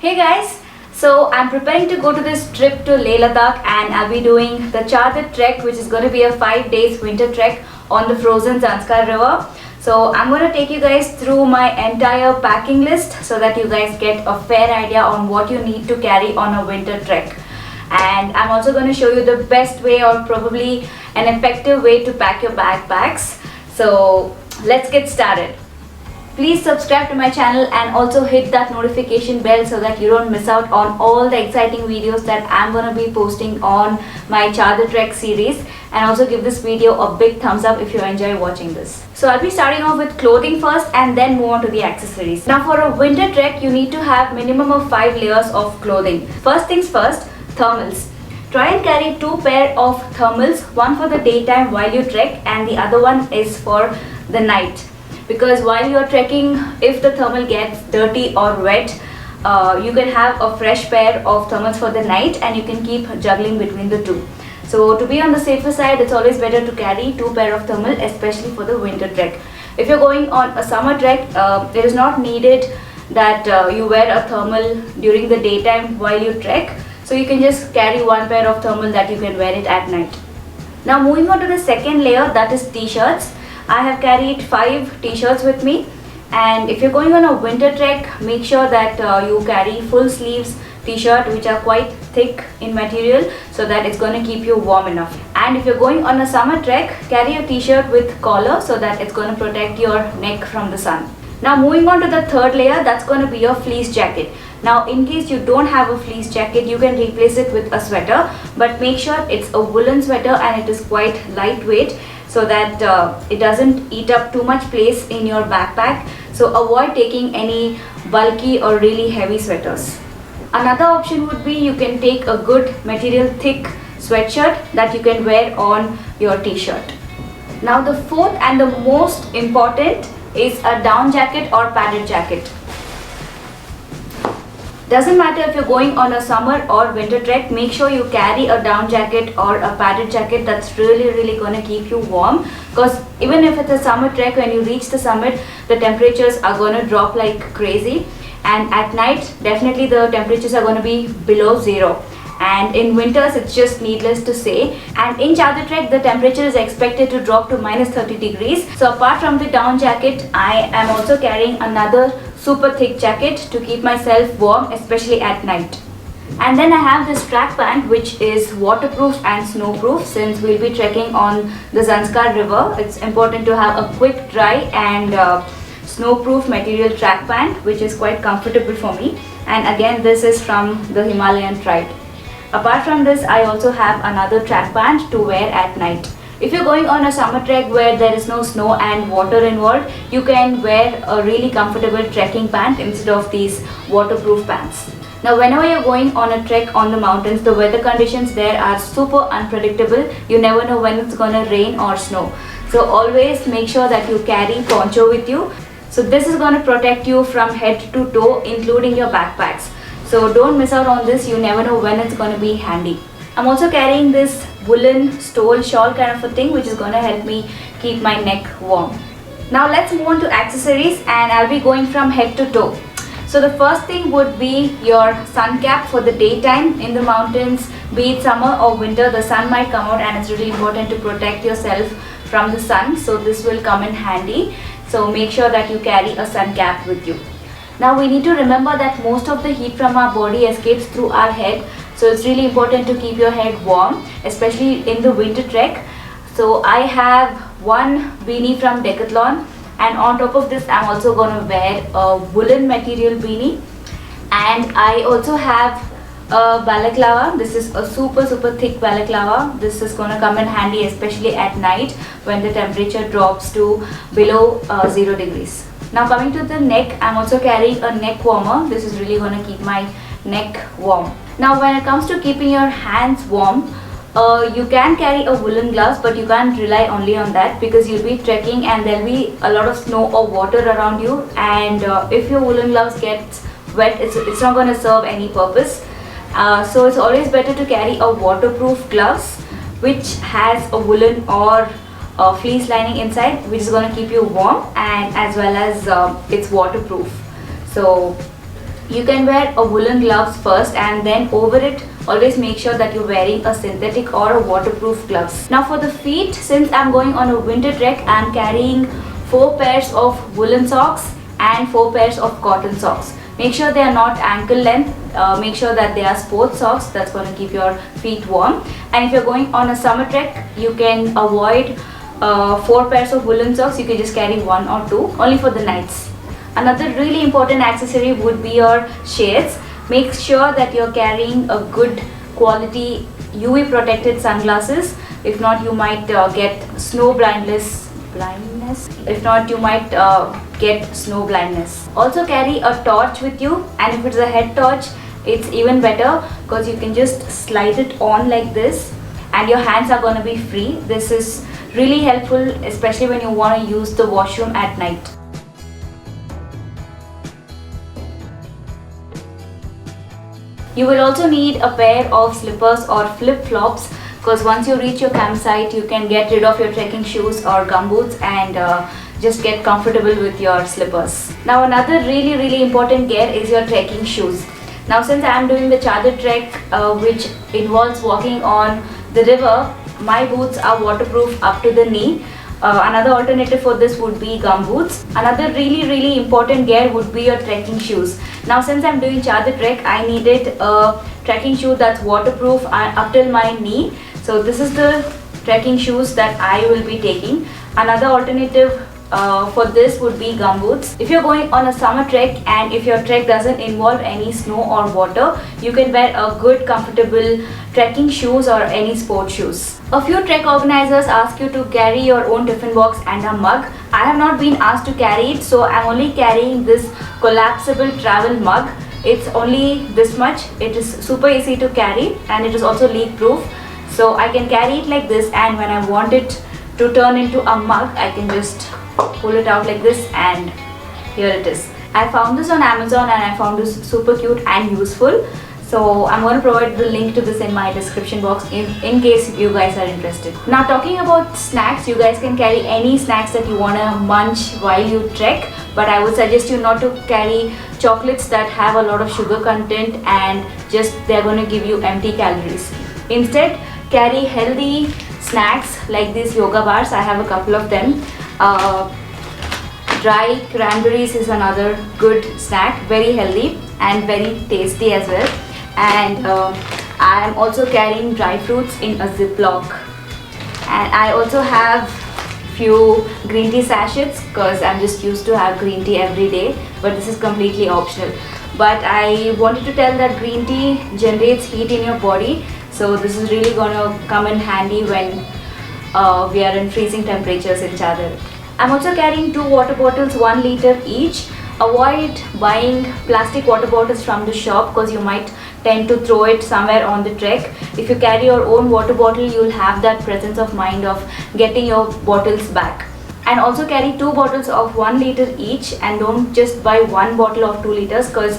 Hey guys, so I'm preparing to go to this trip to Leh Ladakh and I'll be doing the Chadar trek, which is going to be a 5 days winter trek on the frozen Zanskar River. So I'm going to take you guys through my entire packing list so that you guys get a fair idea on what you need to carry on a winter trek. And I'm also going to show you the best way or probably an effective way to pack your backpacks. So let's get started. Please subscribe to my channel and also hit that notification bell so that you don't miss out on all the exciting videos that I'm going to be posting on my Chadar Trek series, and also give this video a big thumbs up if you enjoy watching this. So I'll be starting off with clothing first and then move on to the accessories. Now for a winter trek, you need to have minimum of 5 layers of clothing. First things first, thermals. Try and carry 2 pair of thermals, one for the daytime while you trek and the other one is for the night. Because while you're trekking, if the thermal gets dirty or wet, you can have a fresh pair of thermals for the night and you can keep juggling between the two. So to be on the safer side, it's always better to carry 2 pair of thermal, especially for the winter trek. If you're going on a summer trek, it is not needed that you wear a thermal during the daytime while you trek. So you can just carry 1 pair of thermal that you can wear it at night. Now moving on to the second layer, that is t-shirts. I have carried 5 t-shirts with me, and if you're going on a winter trek, make sure that you carry full sleeves t-shirt which are quite thick in material so that it's going to keep you warm enough. And if you're going on a summer trek, carry a t-shirt with collar so that it's going to protect your neck from the sun. Now moving on to the third layer, that's going to be your fleece jacket. Now in case you don't have a fleece jacket, you can replace it with a sweater, but make sure it's a woolen sweater and it is quite lightweight, so that it doesn't eat up too much place in your backpack. So avoid taking any bulky or really heavy sweaters. Another option would be you can take a good material thick sweatshirt that you can wear on your t-shirt. Now the fourth and the most important is a down jacket or padded jacket. Doesn't matter if you're going on a summer or winter trek, make sure you carry a down jacket or a padded jacket that's really going to keep you warm, because even if it's a summer trek, when you reach the summit, the temperatures are going to drop like crazy, and at night definitely the temperatures are going to be below 0. And in winters, it's just needless to say. And in Chadar Trek, the temperature is expected to drop to minus 30 degrees. So apart from the down jacket, I am also carrying another super thick jacket to keep myself warm, especially at night. And then I have this track pant which is waterproof and snowproof. Since we'll be trekking on the Zanskar River, it's important to have a quick dry and snowproof material track pant, which is quite comfortable for me. And again, this is from the Himalayan tribe. Apart from this, I also have another track pant to wear at night. If you're going on a summer trek where there is no snow and water involved, you can wear a really comfortable trekking pant instead of these waterproof pants. Now whenever you're going on a trek on the mountains, the weather conditions there are super unpredictable. You never know when it's gonna rain or snow. So always make sure that you carry poncho with you. So this is gonna protect you from head to toe, including your backpacks. So don't miss out on this, you never know when it's going to be handy. I'm also carrying this woolen stole shawl kind of a thing which is going to help me keep my neck warm. Now let's move on to accessories, and I'll be going from head to toe. So the first thing would be your sun cap for the daytime. In the mountains, be it summer or winter, the sun might come out and it's really important to protect yourself from the sun. So this will come in handy. So make sure that you carry a sun cap with you. Now we need to remember that most of the heat from our body escapes through our head, so it's really important to keep your head warm, especially in the winter trek. So I have one beanie from Decathlon, and on top of this I'm also going to wear a woolen material beanie, and I also have a balaclava. This is a super thick balaclava. This is going to come in handy especially at night when the temperature drops to below 0 degrees. Now coming to the neck, I'm also carrying a neck warmer. This is really going to keep my neck warm. Now when it comes to keeping your hands warm, you can carry a woolen gloves, but you can't rely only on that because you'll be trekking and there'll be a lot of snow or water around you, and if your woolen gloves gets wet, it's not going to serve any purpose. So it's always better to carry a waterproof gloves which has a woolen or fleece lining inside, which is going to keep you warm, and as well as it's waterproof. So You can wear a woolen gloves first, and then over it always make sure that you're wearing a synthetic or a waterproof gloves. Now for the feet, since I'm going on a winter trek, I'm carrying 4 pairs of woolen socks and 4 pairs of cotton socks. Make sure they are not ankle length, make sure that they are sports socks. That's going to keep your feet warm. And if you're going on a summer trek, you can avoid 4 pairs of woolen socks. You can just carry 1 or 2 only for the nights. Another really important accessory would be your shades. Make sure that you're carrying a good quality UV protected sunglasses. If not, you might get snow blindness. If not, you might get snow blindness. Also carry a torch with you, and if it's a head torch, it's even better because you can just slide it on like this and your hands are going to be free. This is really helpful, especially when you want to use the washroom at night. You will also need a pair of slippers or flip-flops, because once you reach your campsite, you can get rid of your trekking shoes or gumboots and just get comfortable with your slippers. Now another really important gear is your trekking shoes. Now since I am doing the Chadar trek which involves walking on the river, my boots are waterproof up to the knee. Another alternative for this would be gumboots. Another really important gear would be your trekking shoes. Now since I'm doing Chadar trek, I needed a trekking shoe that's waterproof up till my knee. So this is the trekking shoes that I will be taking. Another alternative for this would be gumboots. If you're going on a summer trek and if your trek doesn't involve any snow or water, you can wear a good comfortable trekking shoes or any sport shoes. A few trek organizers ask you to carry your own tiffin box and a mug. I have not been asked to carry it, so I'm only carrying this collapsible travel mug. It's only this much. It is super easy to carry and it is also leak proof. So I can carry it like this, and when I want it to turn into a mug, I can just pull it out like this and here it is. I found this on Amazon and I found this super cute and useful. So I'm going to provide the link to this in my description box in case you guys are interested. Now talking about snacks, you guys can carry any snacks that you want to munch while you trek, but I would suggest you not to carry chocolates that have a lot of sugar content and just they're going to give you empty calories. Instead, carry healthy snacks like these yoga bars. I have a couple of them. Dry cranberries is another good snack, very healthy and very tasty as well. And I am also carrying dry fruits in a Ziploc. And I also have few green tea sachets because I'm just used to have green tea every day, but this is completely optional. But I wanted to tell that green tea generates heat in your body. So this is really going to come in handy when we are in freezing temperatures in Chadar. I'm also carrying 2 water bottles, 1 liter each. Avoid buying plastic water bottles from the shop because you might tend to throw it somewhere on the trek. If you carry your own water bottle, you'll have that presence of mind of getting your bottles back. And also carry 2 bottles of 1 liter each, and don't just buy 1 bottle of 2 liters because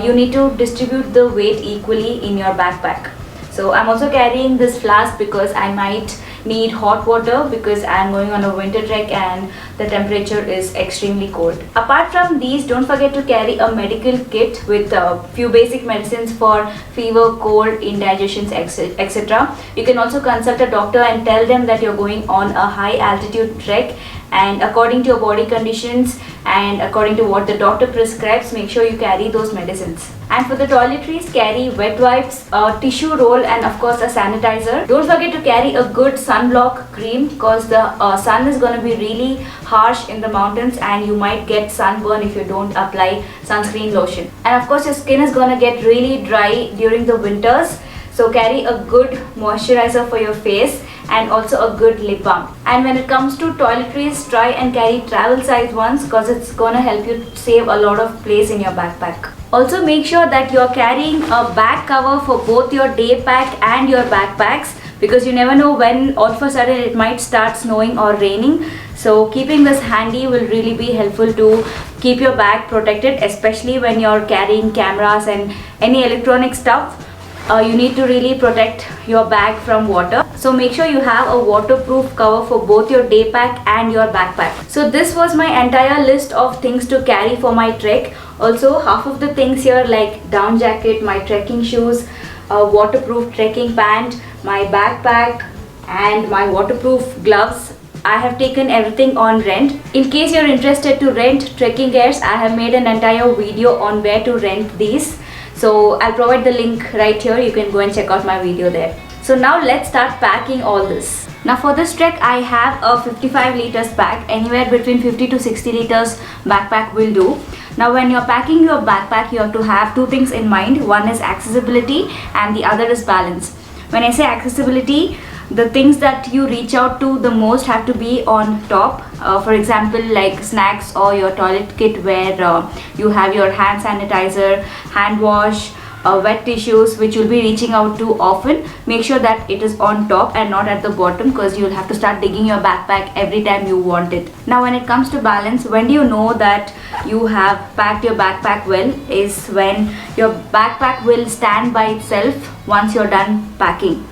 you need to distribute the weight equally in your backpack. So I'm also carrying this flask because I might need hot water because I'm going on a winter trek and the temperature is extremely cold. Apart from these, don't forget to carry a medical kit with a few basic medicines for fever, cold, indigestions, etc. You can also consult a doctor and tell them that you're going on a high altitude trek, and according to your body conditions and according to what the doctor prescribes, make sure you carry those medicines. And for the toiletries, carry wet wipes, a tissue roll, and of course a sanitizer. Don't forget to carry a good sunblock cream because the sun is going to be really harsh in the mountains and you might get sunburn if you don't apply sunscreen lotion. And of course your skin is going to get really dry during the winters. So carry a good moisturizer for your face and also a good lip balm. And when it comes to toiletries, try and carry travel size ones because it's gonna help you save a lot of place in your backpack. Also make sure that you're carrying a back cover for both your day pack and your backpacks because you never know when all of a sudden it might start snowing or raining. So keeping this handy will really be helpful to keep your bag protected, especially when you're carrying cameras and any electronic stuff. you need to really protect your bag from water. So make sure you have a waterproof cover for both your day pack and your backpack. So this was my entire list of things to carry for my trek. Also, half of the things here like down jacket, my trekking shoes, a waterproof trekking pant, my backpack and my waterproof gloves, I have taken everything on rent. In case you're interested to rent trekking gears, I have made an entire video on where to rent these. So I'll provide the link right here. You can go and check out my video there. So now let's start packing all this. Now for this trek, I have a 55 liters pack. Anywhere between 50 to 60 liters backpack will do. Now when you're packing your backpack, you have to have two things in mind. One is accessibility and the other is balance. When I say accessibility, the things that you reach out to the most have to be on top. For example, like snacks or your toilet kit where you have your hand sanitizer, hand wash, wet tissues which you'll be reaching out to often. Make sure that it is on top and not at the bottom, because you'll have to start digging your backpack every time you want it. Now when it comes to balance, when do you know that you have packed your backpack well is when your backpack will stand by itself once you're done packing.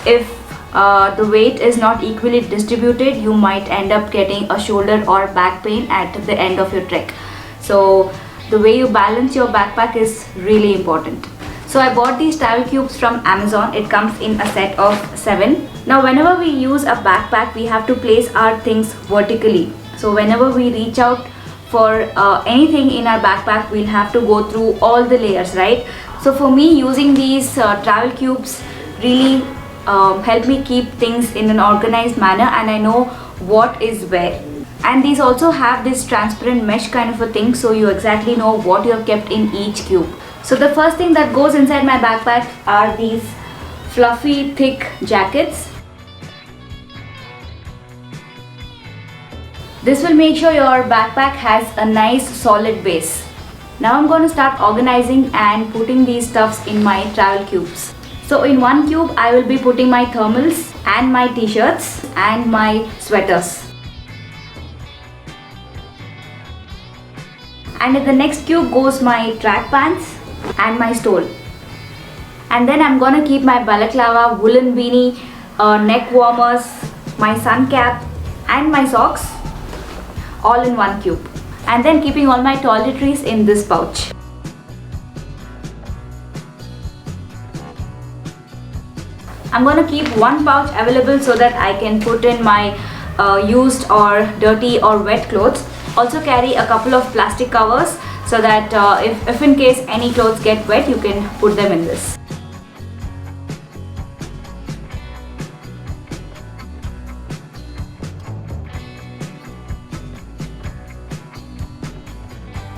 If the weight is not equally distributed, you might end up getting a shoulder or back pain at the end of your trek. So the way you balance your backpack is really important. So I bought these travel cubes from Amazon. It comes in a set of 7. Now whenever we use a backpack, we have to place our things vertically. So whenever we reach out for anything in our backpack, we'll have to go through all the layers, right? So for me, using these travel cubes really help me keep things in an organized manner, and I know what is where. And these also have this transparent mesh kind of a thing, so you exactly know what you have kept in each cube. So the first thing that goes inside my backpack are these fluffy thick jackets. This will make sure your backpack has a nice solid base. Now I'm going to start organizing and putting these stuffs in my travel cubes. So in one cube, I will be putting my thermals and my t-shirts and my sweaters. And in the next cube goes my track pants and my stole. And then I'm gonna keep my balaclava, woolen beanie, neck warmers, my sun cap and my socks all in one cube. And then keeping all my toiletries in this pouch. I'm going to keep one pouch available so that I can put in my used or dirty or wet clothes. Also carry a couple of plastic covers so that if in case any clothes get wet, you can put them in this.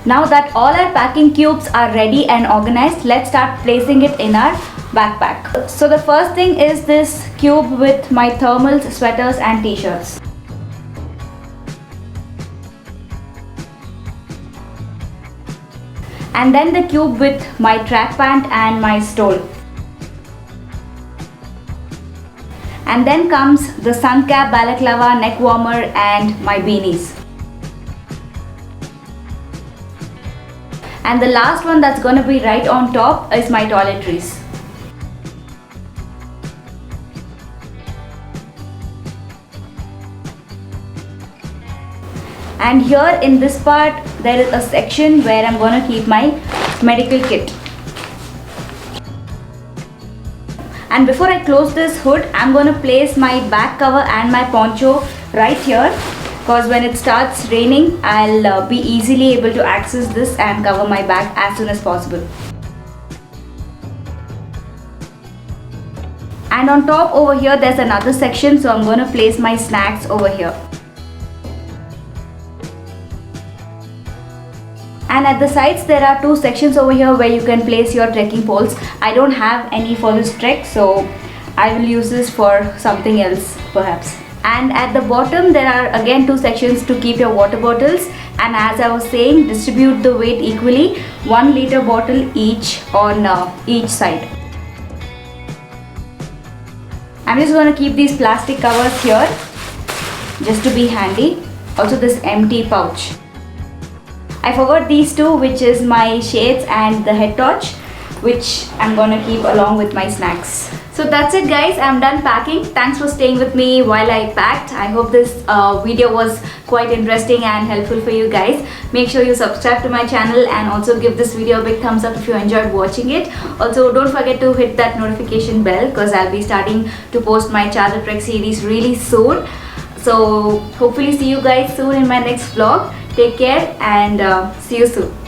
Now that all our packing cubes are ready and organized, let's start placing it in our backpack. So the first thing is this cube with my thermals, sweaters and t-shirts. And then the cube with my track pant and my stole. And then comes the sun cap, balaclava, neck warmer and my beanies. And the last one that's going to be right on top is my toiletries. And here in this part, there is a section where I'm going to keep my medical kit. And before I close this hood, I'm going to place my back cover and my poncho right here, because when it starts raining, I'll be easily able to access this and cover my back as soon as possible. And on top over here, there's another section, so I'm going to place my snacks over here. And at the sides there are two sections over here where you can place your trekking poles. I don't have any for this trek, so I will use this for something else perhaps. And at the bottom there are again two sections to keep your water bottles, and as I was saying, distribute the weight equally, 1 liter bottle each on each side. I'm just going to keep these plastic covers here just to be handy. Also this empty pouch. I forgot these two, which is my shades and the head torch. which I'm gonna keep along with my snacks. So that's it guys, I'm done packing. Thanks for staying with me while I packed. I hope this video was quite interesting and helpful for you guys. Make sure you subscribe to my channel and also give this video a big thumbs up if you enjoyed watching it. Also don't forget to hit that notification bell because I'll be starting to post my Charger Trek series really soon. So hopefully see you guys soon in my next vlog. Take care and see you soon.